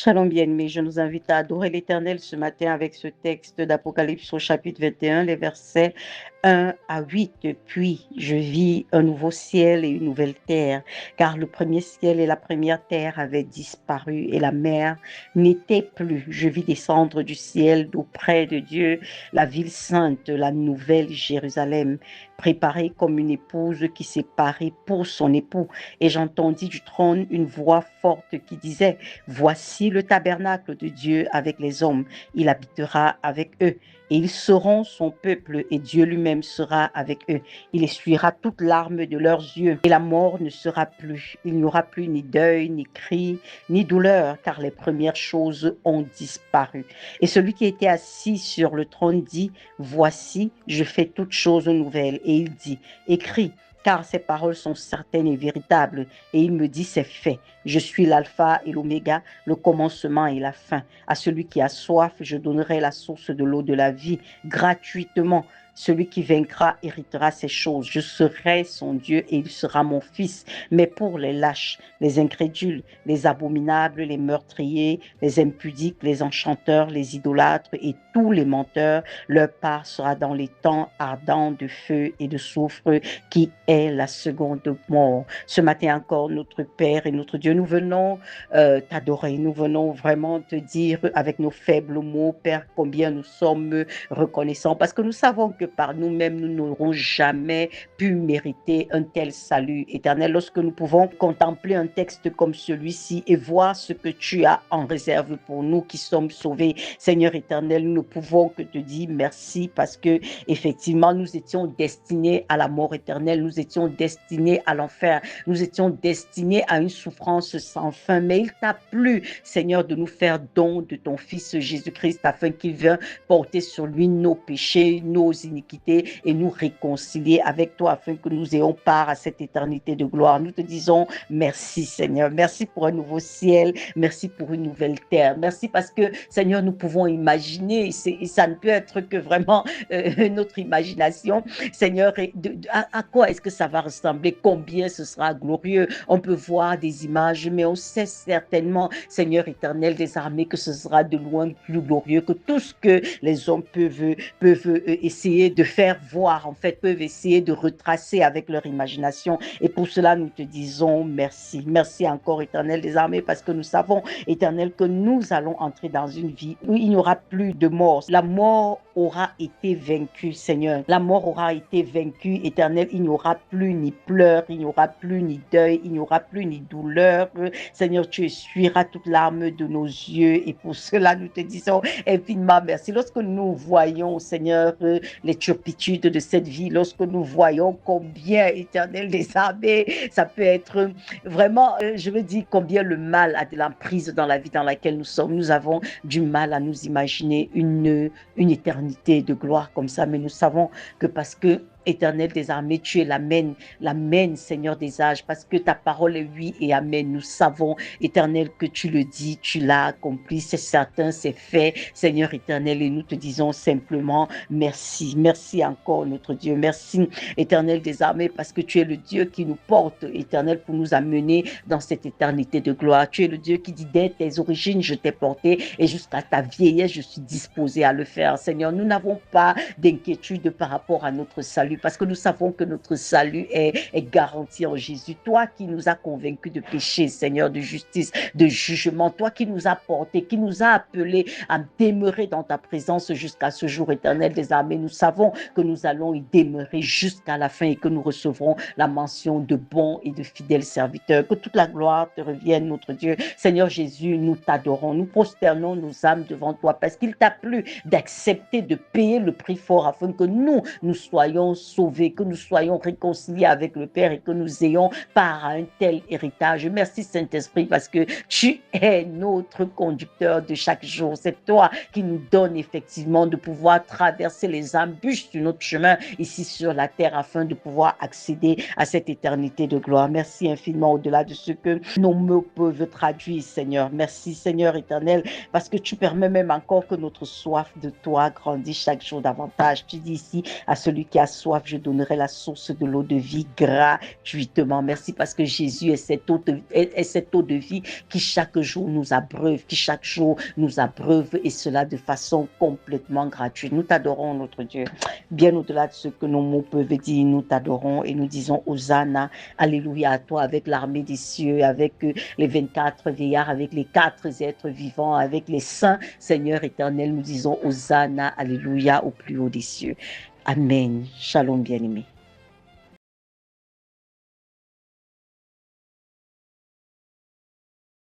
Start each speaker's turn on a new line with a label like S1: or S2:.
S1: Shalom bien-aimés, je nous invite à adorer l'Éternel ce matin avec ce texte d'Apocalypse au chapitre 21, les versets 1 à 8. Puis je vis un nouveau ciel et une nouvelle terre, car le premier ciel et la première terre avaient disparu et la mer n'était plus. Je vis descendre du ciel d'auprès de Dieu la ville sainte, la nouvelle Jérusalem, préparée comme une épouse qui s'est parée pour son époux. Et j'entendis du trône une voix forte qui disait: Voici le tabernacle de Dieu avec les hommes. Il habitera avec eux et ils seront son peuple et Dieu lui-même sera avec eux. Il essuiera toute larme de leurs yeux et la mort ne sera plus. Il n'y aura plus ni deuil, ni cri, ni douleur, car les premières choses ont disparu. Et celui qui était assis sur le trône dit: Voici, je fais toutes choses nouvelles. Et il dit: Écris, car ces paroles sont certaines et véritables. Et il me dit: C'est fait. Je suis l'alpha et l'oméga, le commencement et la fin. À celui qui a soif, je donnerai la source de l'eau de la vie gratuitement. Celui qui vaincra héritera ces choses. Je serai son Dieu et il sera mon fils. Mais pour les lâches, les incrédules, les abominables, les meurtriers, les impudiques, les enchanteurs, les idolâtres et tous les menteurs, leur part sera dans les temps ardents de feu et de soufre qui est la seconde mort. Ce matin encore, notre Père et notre Dieu, nous venons t'adorer, nous venons vraiment te dire avec nos faibles mots, Père, combien nous sommes reconnaissants, parce que nous savons que par nous-mêmes, nous n'aurons jamais pu mériter un tel salut éternel. Lorsque nous pouvons contempler un texte comme celui-ci et voir ce que tu as en réserve pour nous qui sommes sauvés, Seigneur éternel, nous ne pouvons que te dire merci, parce que effectivement, nous étions destinés à la mort éternelle, nous étions destinés à l'enfer, nous étions destinés à une souffrance sans fin, mais il t'a plu, Seigneur, de nous faire don de ton Fils Jésus-Christ afin qu'il vienne porter sur lui nos péchés, nos iniquités et nous réconcilier avec toi afin que nous ayons part à cette éternité de gloire. Nous te disons merci, Seigneur. Merci pour un nouveau ciel. Merci pour une nouvelle terre. Merci parce que, Seigneur, nous pouvons imaginer, et ça ne peut être que vraiment notre imagination, Seigneur, à quoi est-ce que ça va ressembler, combien ce sera glorieux. On peut voir des images, mais on sait certainement, Seigneur éternel des armées, que ce sera de loin plus glorieux que tout ce que les hommes peuvent essayer de faire voir, en fait, peuvent essayer de retracer avec leur imagination. Et pour cela, nous te disons merci. Merci encore, éternel des armées, parce que nous savons, éternel, que nous allons entrer dans une vie où il n'y aura plus de mort. La mort aura été vaincue, Seigneur. La mort aura été vaincue, éternel. Il n'y aura plus ni pleurs, il n'y aura plus ni deuil, il n'y aura plus ni douleur. Seigneur, tu essuieras toute larme de nos yeux et pour cela, nous te disons infiniment merci. Lorsque nous voyons, Seigneur, les turpitudes de cette vie, lorsque nous voyons combien, éternel des armées, ça peut être vraiment, je veux dire, combien le mal a de l'emprise dans la vie dans laquelle nous sommes. Nous avons du mal à nous imaginer une éternité de gloire comme ça, mais nous savons que parce que Éternel des armées, tu es l'amen, Seigneur des âges, parce que ta parole est oui et amen. Nous savons, éternel, que tu le dis, tu l'as accompli, c'est certain, c'est fait, Seigneur éternel, et nous te disons simplement merci. Merci encore, notre Dieu. Merci, éternel des armées, parce que tu es le Dieu qui nous porte, éternel, pour nous amener dans cette éternité de gloire. Tu es le Dieu qui dit, dès tes origines, je t'ai porté et jusqu'à ta vieillesse, je suis disposé à le faire. Seigneur, nous n'avons pas d'inquiétude par rapport à notre salut, parce que nous savons que notre salut est garanti en Jésus. Toi qui nous as convaincus de péché, Seigneur, de justice, de jugement, toi qui nous as portés, qui nous as appelés à demeurer dans ta présence jusqu'à ce jour éternel des armées, nous savons que nous allons y demeurer jusqu'à la fin et que nous recevrons la mention de bons et de fidèles serviteurs. Que toute la gloire te revienne, notre Dieu. Seigneur Jésus, nous t'adorons, nous prosternons nos âmes devant toi parce qu'il t'a plu d'accepter de payer le prix fort afin que nous soyons sauvés, que nous soyons réconciliés avec le Père et que nous ayons part à un tel héritage. Merci Saint-Esprit parce que tu es notre conducteur de chaque jour. C'est toi qui nous donne effectivement de pouvoir traverser les embûches sur notre chemin ici sur la terre afin de pouvoir accéder à cette éternité de gloire. Merci infiniment au-delà de ce que nos mots peuvent traduire, Seigneur. Merci Seigneur éternel parce que tu permets même encore que notre soif de toi grandisse chaque jour davantage. Tu dis ici à celui qui a soif soif, je donnerai la source de l'eau de vie gratuitement. Merci parce que Jésus est cette eau de vie qui chaque jour nous abreuve, qui chaque jour nous abreuve et cela de façon complètement gratuite. Nous t'adorons, notre Dieu. Bien au-delà de ce que nos mots peuvent dire, nous t'adorons et nous disons Hosanna, Alléluia à toi avec l'armée des cieux, avec les 24 vieillards, avec les 4 êtres vivants, avec les saints, Seigneur éternel, nous disons Hosanna, Alléluia au plus haut des cieux. Amen. Shalom bien-aimé.